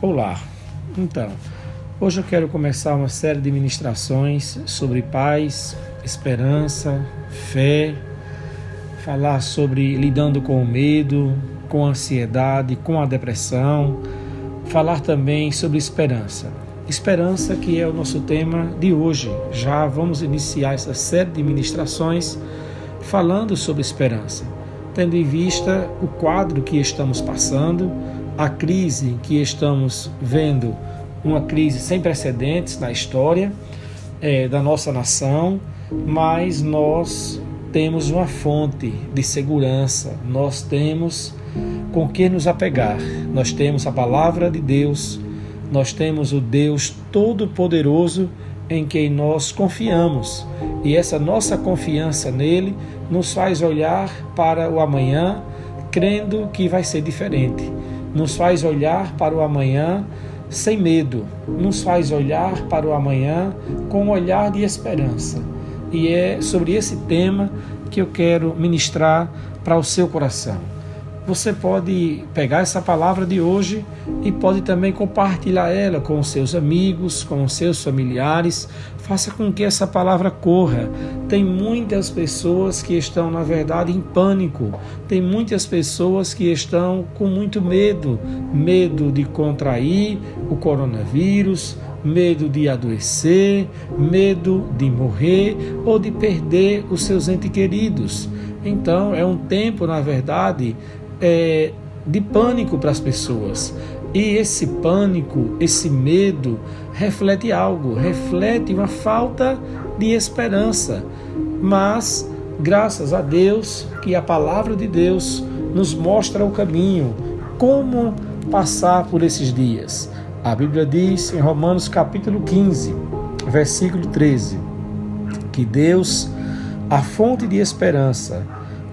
Olá, então, hoje eu quero começar uma série de ministrações sobre paz, esperança, fé, falar sobre lidando com o medo, com a ansiedade, com a depressão, falar também sobre esperança. Esperança que é o nosso tema de hoje. Já vamos iniciar essa série de ministrações falando sobre esperança, tendo em vista o quadro que estamos passando, a crise que estamos vendo, uma crise sem precedentes na história da nossa nação, mas nós temos uma fonte de segurança, nós temos com que nos apegar, nós temos a palavra de Deus, nós temos o Deus Todo-Poderoso em quem nós confiamos, e essa nossa confiança nele nos faz olhar para o amanhã crendo que vai ser diferente, nos faz olhar para o amanhã sem medo, nos faz olhar para o amanhã com um olhar de esperança. E é sobre esse tema que eu quero ministrar para o seu coração. Você pode pegar essa palavra de hoje e pode também compartilhar ela com os seus amigos, com os seus familiares. Faça com que essa palavra corra. Tem muitas pessoas que estão, na verdade, em pânico. Tem muitas pessoas que estão com muito medo. Medo de contrair o coronavírus, medo de adoecer, medo de morrer ou de perder os seus entes queridos. Então, é um tempo, na verdade, de pânico para as pessoas. E esse pânico, esse medo, reflete algo, reflete uma falta de esperança. Mas, graças a Deus, que a palavra de Deus nos mostra o caminho, como passar por esses dias. A Bíblia diz em Romanos capítulo 15, versículo 13, que Deus, a fonte de esperança,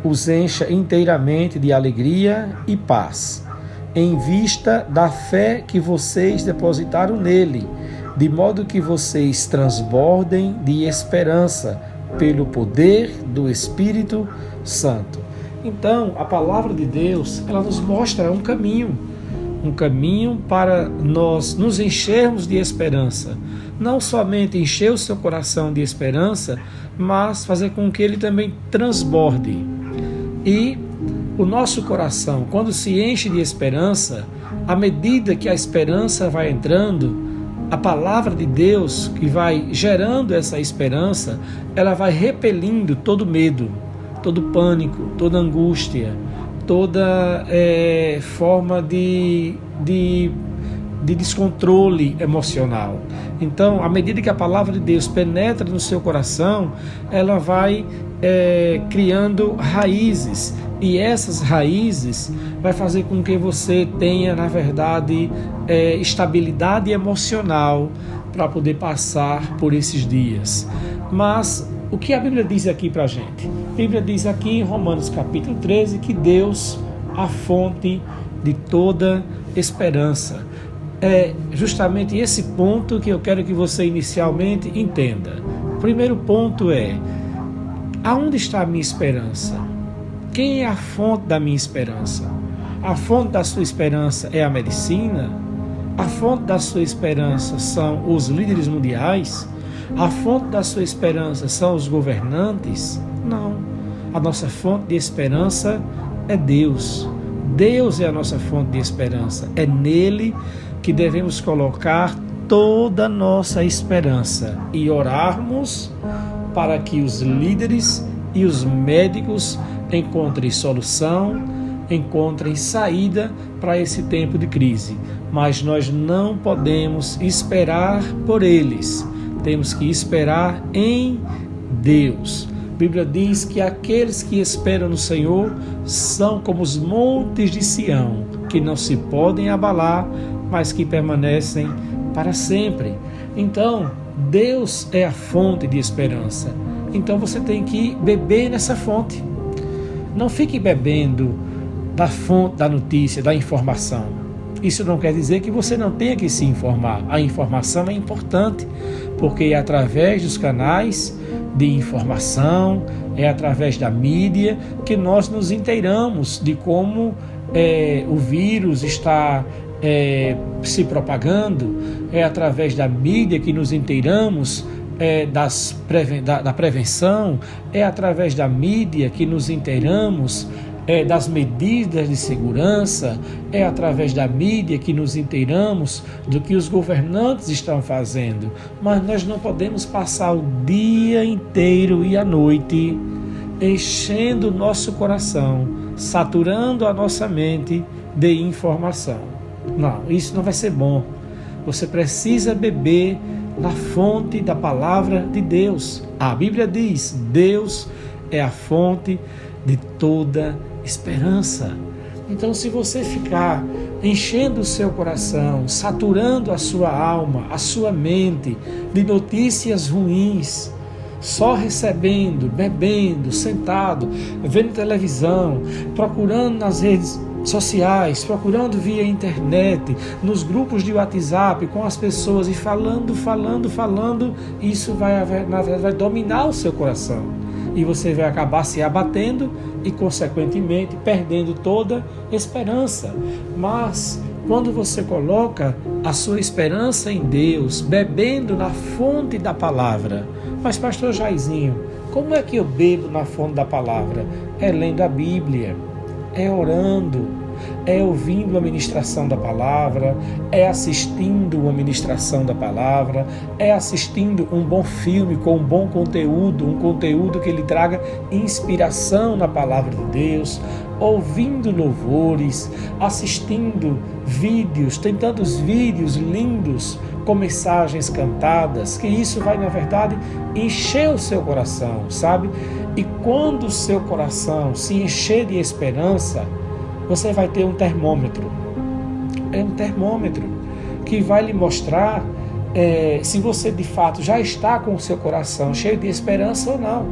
os encha inteiramente de alegria e paz, em vista da fé que vocês depositaram nele, de modo que vocês transbordem de esperança pelo poder do Espírito Santo. Então, a palavra de Deus, ela nos mostra um caminho para nós nos enchermos de esperança. Não somente encher o seu coração de esperança, mas fazer com que ele também transborde. E o nosso coração, quando se enche de esperança, à medida que a esperança vai entrando, a palavra de Deus que vai gerando essa esperança, ela vai repelindo todo medo, todo pânico, toda angústia, toda forma de descontrole emocional. Então, à medida que a palavra de Deus penetra no seu coração, ela vai criando raízes, e essas raízes vai fazer com que você tenha, na verdade, estabilidade emocional para poder passar por esses dias. Mas o que a Bíblia diz aqui para a gente? A Bíblia diz aqui em Romanos capítulo 13 que Deus, a fonte de toda esperança. É justamente esse ponto que eu quero que você inicialmente entenda. O primeiro ponto é: aonde está a minha esperança? Quem é a fonte da minha esperança? A fonte da sua esperança é a medicina? A fonte da sua esperança são os líderes mundiais? A fonte da sua esperança são os governantes? Não. A nossa fonte de esperança é Deus. Deus é a nossa fonte de esperança. É nele que devemos colocar toda a nossa esperança e orarmos para que os líderes e os médicos encontrem solução, encontrem saída para esse tempo de crise. Mas nós não podemos esperar por eles. Temos que esperar em Deus. A Bíblia diz que aqueles que esperam no Senhor são como os montes de Sião, que não se podem abalar, mas que permanecem para sempre. Então, Deus é a fonte de esperança. Então você tem que beber nessa fonte. Não fique bebendo da fonte da notícia, da informação. Isso não quer dizer que você não tenha que se informar. A informação é importante, porque é através dos canais de informação, é através da mídia que nós nos inteiramos de como o vírus está se propagando, é através da mídia que nos inteiramos da prevenção, é através da mídia que nos inteiramos das medidas de segurança, é através da mídia que nos inteiramos do que os governantes estão fazendo. Mas nós não podemos passar o dia inteiro e a noite enchendo o nosso coração, saturando a nossa mente de informação. Não, isso não vai ser bom. Você precisa beber na fonte da palavra de Deus. A Bíblia diz: Deus é a fonte de toda esperança. Então, se você ficar enchendo o seu coração, saturando a sua alma, a sua mente de notícias ruins, só recebendo, bebendo, sentado, vendo televisão, procurando nas redes sociais, procurando via internet, nos grupos de WhatsApp com as pessoas e falando, isso na verdade vai dominar o seu coração e você vai acabar se abatendo e consequentemente perdendo toda esperança. Mas quando você coloca a sua esperança em Deus, bebendo na fonte da palavra, mas pastor Jairzinho, como é que eu bebo na fonte da palavra? É lendo a Bíblia, é orando, é ouvindo a ministração da palavra, é assistindo a ministração da palavra, é assistindo um bom filme com um bom conteúdo, um conteúdo que lhe traga inspiração na palavra de Deus, ouvindo louvores, assistindo vídeos, tem tantos vídeos lindos com mensagens cantadas, que isso vai, na verdade, encher o seu coração, sabe? E quando o seu coração se encher de esperança, você vai ter um termômetro. É um termômetro que vai lhe mostrar se você de fato já está com o seu coração cheio de esperança ou não.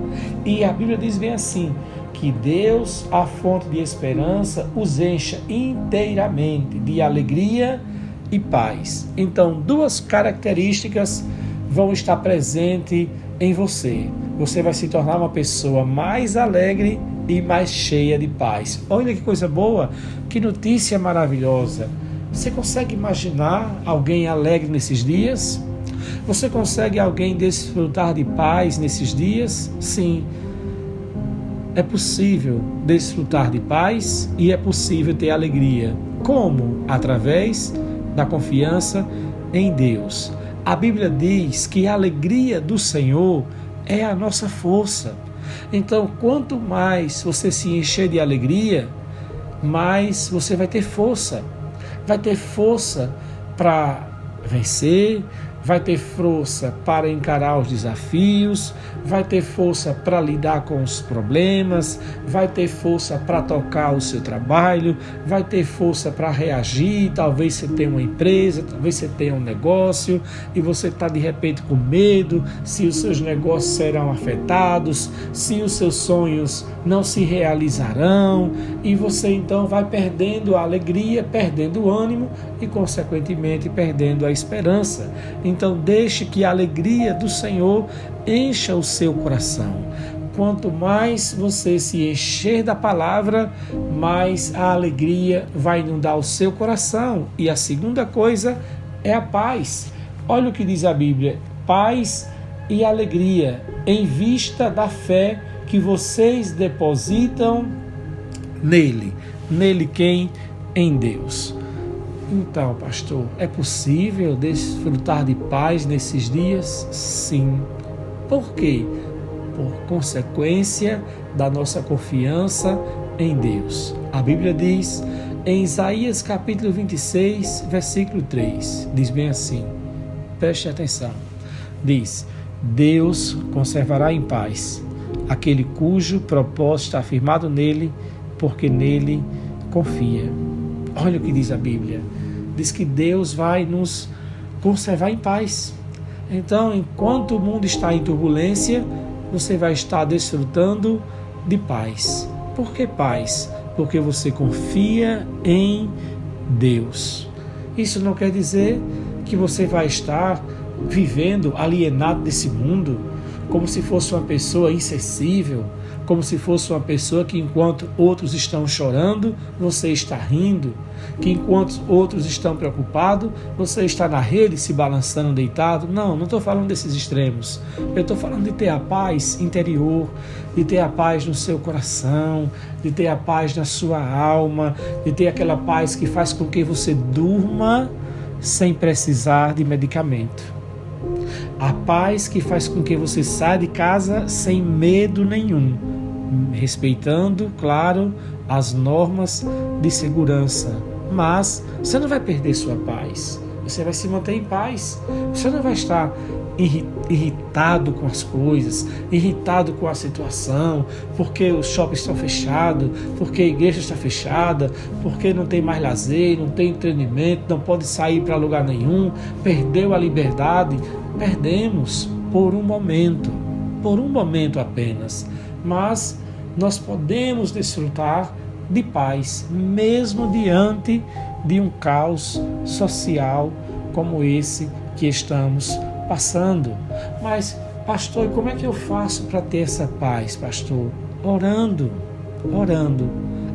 E a Bíblia diz bem assim, que Deus, a fonte de esperança, os encha inteiramente de alegria e paz. Então, duas características vão estar presentes em você. Você vai se tornar uma pessoa mais alegre e mais cheia de paz. Olha que coisa boa, que notícia maravilhosa. Você consegue imaginar alguém alegre nesses dias? Você consegue alguém desfrutar de paz nesses dias? Sim. É possível desfrutar de paz e é possível ter alegria. Como? Através da confiança em Deus. A Bíblia diz que a alegria do Senhor é a nossa força. Então, quanto mais você se encher de alegria, mais você vai ter força. Vai ter força para vencer, vai ter força para encarar os desafios, vai ter força para lidar com os problemas, vai ter força para tocar o seu trabalho, vai ter força para reagir. Talvez você tenha uma empresa, talvez você tenha um negócio e você está de repente com medo se os seus negócios serão afetados, se os seus sonhos não se realizarão, e você então vai perdendo a alegria, perdendo o ânimo e consequentemente perdendo a esperança. Então deixe que a alegria do Senhor encha o seu coração. Quanto mais você se encher da palavra, mais a alegria vai inundar o seu coração. E a segunda coisa é a paz. Olha o que diz a Bíblia: paz e alegria em vista da fé que vocês depositam nele. Nele quem? Em Deus. Então, pastor, é possível desfrutar de paz nesses dias? Sim. Por quê? Por consequência da nossa confiança em Deus. A Bíblia diz em Isaías capítulo 26, versículo 3, diz bem assim, preste atenção, diz: Deus conservará em paz aquele cujo propósito está afirmado nele, porque nele confia. Olha o que diz a Bíblia. Diz que Deus vai nos conservar em paz. Então, enquanto o mundo está em turbulência, você vai estar desfrutando de paz. Por que paz? Porque você confia em Deus. Isso não quer dizer que você vai estar vivendo alienado desse mundo, como se fosse uma pessoa insensível, como se fosse uma pessoa que enquanto outros estão chorando, você está rindo, que enquanto outros estão preocupados, você está na rede se balançando deitado. Não estou falando desses extremos. Eu estou falando de ter a paz interior, de ter a paz no seu coração, de ter a paz na sua alma, de ter aquela paz que faz com que você durma sem precisar de medicamento. A paz que faz com que você saia de casa sem medo nenhum, respeitando, claro, as normas de segurança. Mas você não vai perder sua paz, você vai se manter em paz, você não vai estar irritado com as coisas, irritado com a situação, porque os shoppings estão fechados, porque a igreja está fechada, porque não tem mais lazer, não tem entretenimento, não pode sair para lugar nenhum, perdeu a liberdade. Perdemos por um momento apenas, mas nós podemos desfrutar de paz, mesmo diante de um caos social como esse que estamos passando. Mas, pastor, e como é que eu faço para ter essa paz, pastor? Orando.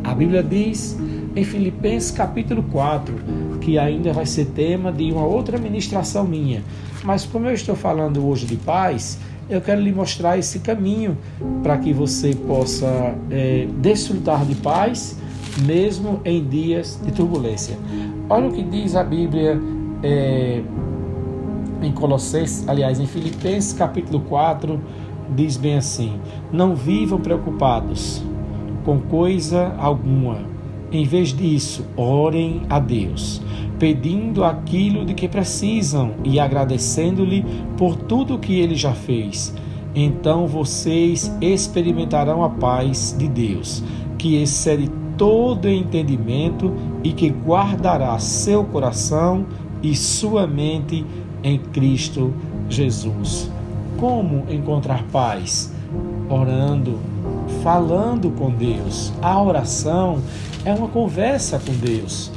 A Bíblia diz em Filipenses capítulo 4, que ainda vai ser tema de uma outra ministração minha. Mas como eu estou falando hoje de paz, eu quero lhe mostrar esse caminho para que você possa desfrutar de paz, mesmo em dias de turbulência. Olha o que diz a Bíblia em Colossenses, aliás, em Filipenses capítulo 4, diz bem assim: não vivam preocupados com coisa alguma. Em vez disso, orem a Deus, pedindo aquilo de que precisam e agradecendo-lhe por tudo o que Ele já fez. Então vocês experimentarão a paz de Deus, que excede todo entendimento e que guardará seu coração e sua mente em Cristo Jesus. Como encontrar paz? Orando, falando com Deus. A oração é uma conversa com Deus.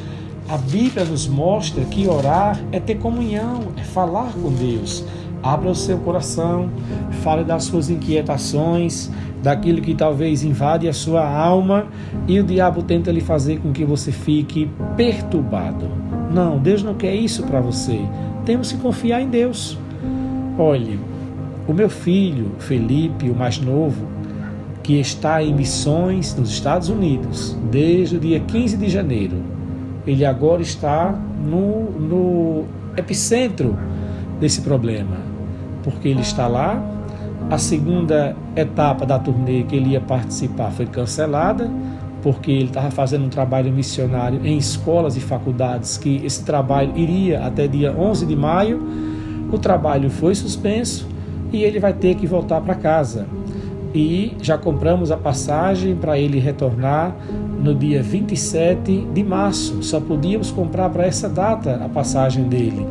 A Bíblia nos mostra que orar é ter comunhão, é falar com Deus. Abra o seu coração, fale das suas inquietações, daquilo que talvez invade a sua alma e o diabo tenta lhe fazer com que você fique perturbado. Não, Deus não quer isso para você. Temos que confiar em Deus. Olhe, o meu filho, Felipe, o mais novo, que está em missões nos Estados Unidos desde o dia 15 de janeiro, ele agora está no epicentro desse problema, porque ele está lá. A segunda etapa da turnê que ele ia participar foi cancelada, porque ele estava fazendo um trabalho missionário em escolas e faculdades, que esse trabalho iria até dia 11 de maio. O trabalho foi suspenso e ele vai ter que voltar para casa. E já compramos a passagem para ele retornar no dia 27 de março. Só podíamos comprar para essa data a passagem dele.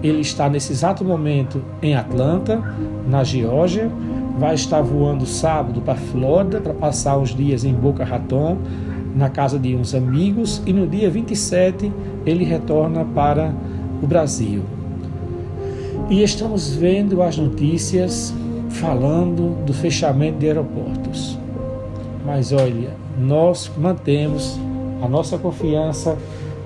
Ele está nesse exato momento em Atlanta, na Geórgia. Vai estar voando sábado para a Flórida para passar uns dias em Boca Raton, na casa de uns amigos. E no dia 27 ele retorna para o Brasil. E estamos vendo as notícias falando do fechamento de aeroportos. Mas olha, nós mantemos a nossa confiança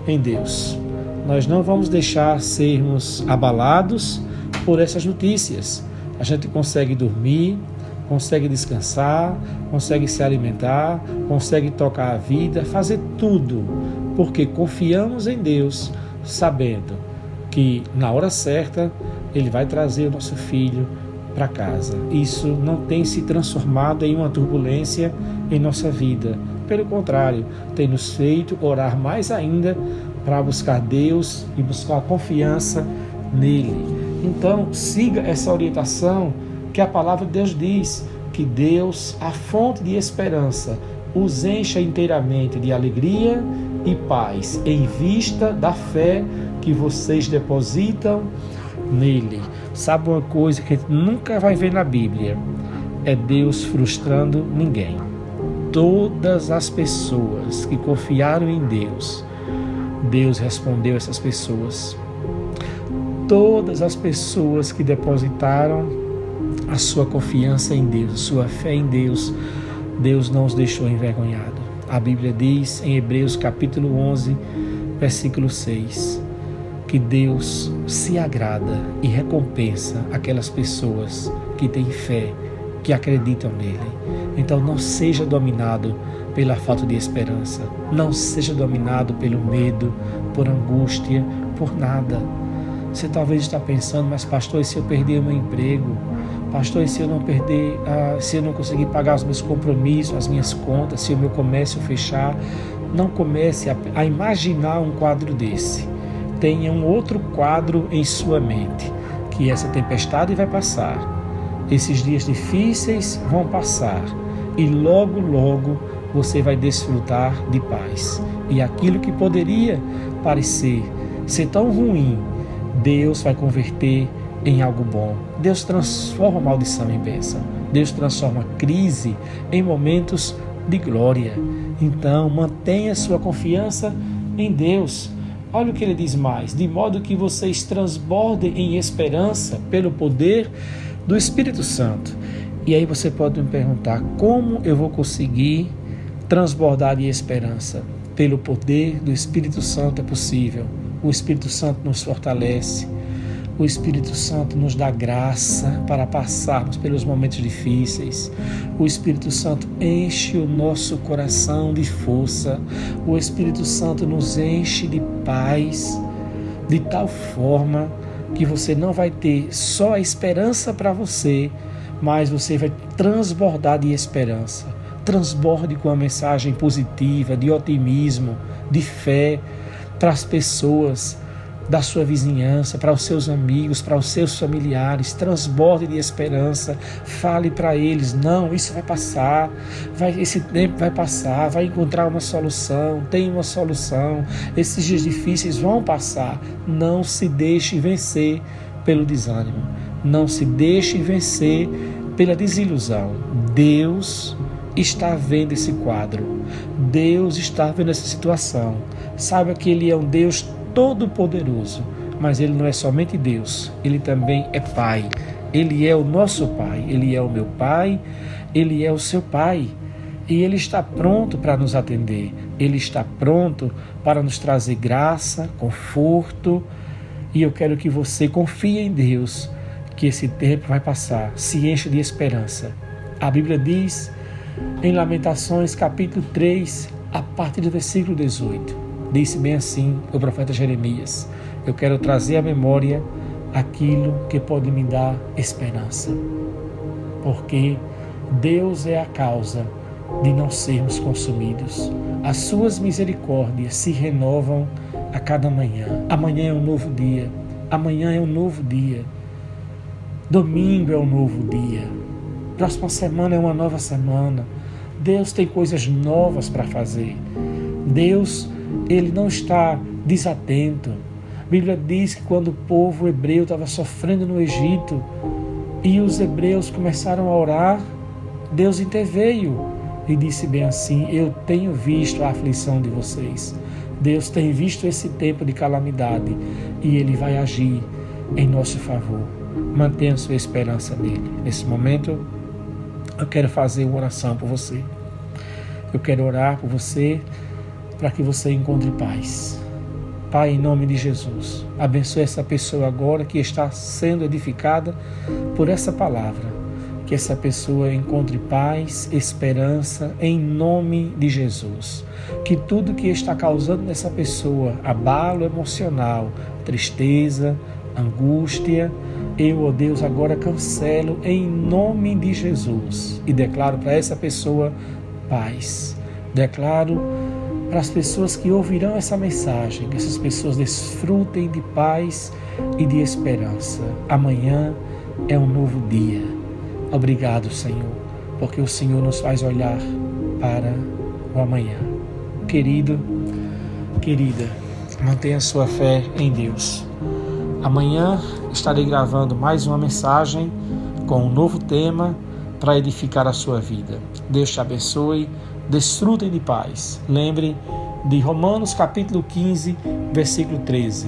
em Deus. Nós não vamos deixar sermos abalados por essas notícias. A gente consegue dormir, consegue descansar, consegue se alimentar, consegue tocar a vida, fazer tudo, porque confiamos em Deus, sabendo que na hora certa Ele vai trazer o nosso filho para casa. Isso não tem se transformado em uma turbulência em nossa vida. Pelo contrário, tem nos feito orar mais ainda para buscar Deus e buscar confiança nele. Então, siga essa orientação que a palavra de Deus diz, que Deus, a fonte de esperança, os encha inteiramente de alegria e paz, em vista da fé que vocês depositam nele. Sabe uma coisa que a gente nunca vai ver na Bíblia? É Deus frustrando ninguém. Todas as pessoas que confiaram em Deus, Deus respondeu essas pessoas. Todas as pessoas que depositaram a sua confiança em Deus, a sua fé em Deus, Deus não os deixou envergonhado. A Bíblia diz em Hebreus capítulo 11, versículo 6, que Deus se agrada e recompensa aquelas pessoas que têm fé, que acreditam nele. Então não seja dominado pela falta de esperança, não seja dominado pelo medo, por angústia, por nada. Você talvez está pensando, mas pastor, e se eu perder o meu emprego? Pastor, e se eu não perder, se eu não conseguir pagar os meus compromissos, as minhas contas, se o meu comércio fechar? Não comece a imaginar um quadro desse. Tenha um outro quadro em sua mente, que essa tempestade vai passar. Esses dias difíceis vão passar e logo, logo você vai desfrutar de paz. E aquilo que poderia parecer ser tão ruim, Deus vai converter em algo bom. Deus transforma a maldição em bênção. Deus transforma a crise em momentos de glória. Então, mantenha sua confiança em Deus. Olha o que ele diz mais: de modo que vocês transbordem em esperança pelo poder do Espírito Santo. E aí você pode me perguntar, como eu vou conseguir transbordar de esperança? Pelo poder do Espírito Santo é possível. O Espírito Santo nos fortalece. O Espírito Santo nos dá graça para passarmos pelos momentos difíceis. O Espírito Santo enche o nosso coração de força. O Espírito Santo nos enche de paz, de tal forma que você não vai ter só a esperança para você, mas você vai transbordar de esperança. Transborde com a mensagem positiva, de otimismo, de fé para as pessoas da sua vizinhança, para os seus amigos, para os seus familiares. Transborde de esperança. Fale para eles: não, isso vai passar, esse tempo vai passar, vai encontrar uma solução, tem uma solução, esses dias difíceis vão passar. Não se deixe vencer pelo desânimo, não se deixe vencer pela desilusão. Deus está vendo esse quadro, Deus está vendo essa situação. Saiba que Ele é um Deus Todo-Poderoso, mas Ele não é somente Deus, Ele também é Pai. Ele é o nosso Pai, Ele é o meu Pai, Ele é o seu Pai. E Ele está pronto para nos atender, Ele está pronto para nos trazer graça, conforto. E eu quero que você confie em Deus, que esse tempo vai passar, se enche de esperança. A Bíblia diz em Lamentações capítulo 3, a partir do versículo 18, disse bem assim o profeta Jeremias: eu quero trazer à memória aquilo que pode me dar esperança, porque Deus é a causa de não sermos consumidos. As suas misericórdias se renovam a cada manhã. Amanhã é um novo dia, amanhã é um novo dia, domingo é um novo dia, próxima semana é uma nova semana. Deus tem coisas novas para fazer. Deus, Ele não está desatento. A Bíblia diz que quando o povo hebreu estava sofrendo no Egito e os hebreus começaram a orar, Deus interveio e disse bem assim: eu tenho visto a aflição de vocês. Deus tem visto esse tempo de calamidade e Ele vai agir em nosso favor. Mantenha sua esperança nele. Nesse momento, eu quero fazer uma oração por você. Eu quero orar por você para que você encontre paz. Pai, em nome de Jesus, abençoe essa pessoa agora que está sendo edificada por essa palavra. Que essa pessoa encontre paz, esperança, em nome de Jesus. Que tudo que está causando nessa pessoa abalo emocional, tristeza, angústia, eu, ó Deus, agora cancelo em nome de Jesus e declaro para essa pessoa paz. Declaro para as pessoas que ouvirão essa mensagem, que essas pessoas desfrutem de paz e de esperança. Amanhã é um novo dia. Obrigado, Senhor, porque o Senhor nos faz olhar para o amanhã. Querido, querida, mantenha sua fé em Deus. Amanhã estarei gravando mais uma mensagem com um novo tema para edificar a sua vida. Deus te abençoe, desfrutem de paz. Lembre de Romanos capítulo 15, versículo 13,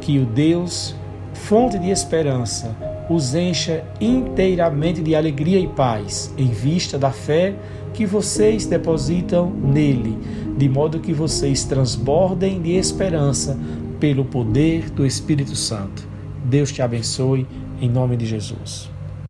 que o Deus, fonte de esperança, os encha inteiramente de alegria e paz, em vista da fé que vocês depositam nele, de modo que vocês transbordem de esperança pelo poder do Espírito Santo. Deus te abençoe, em nome de Jesus.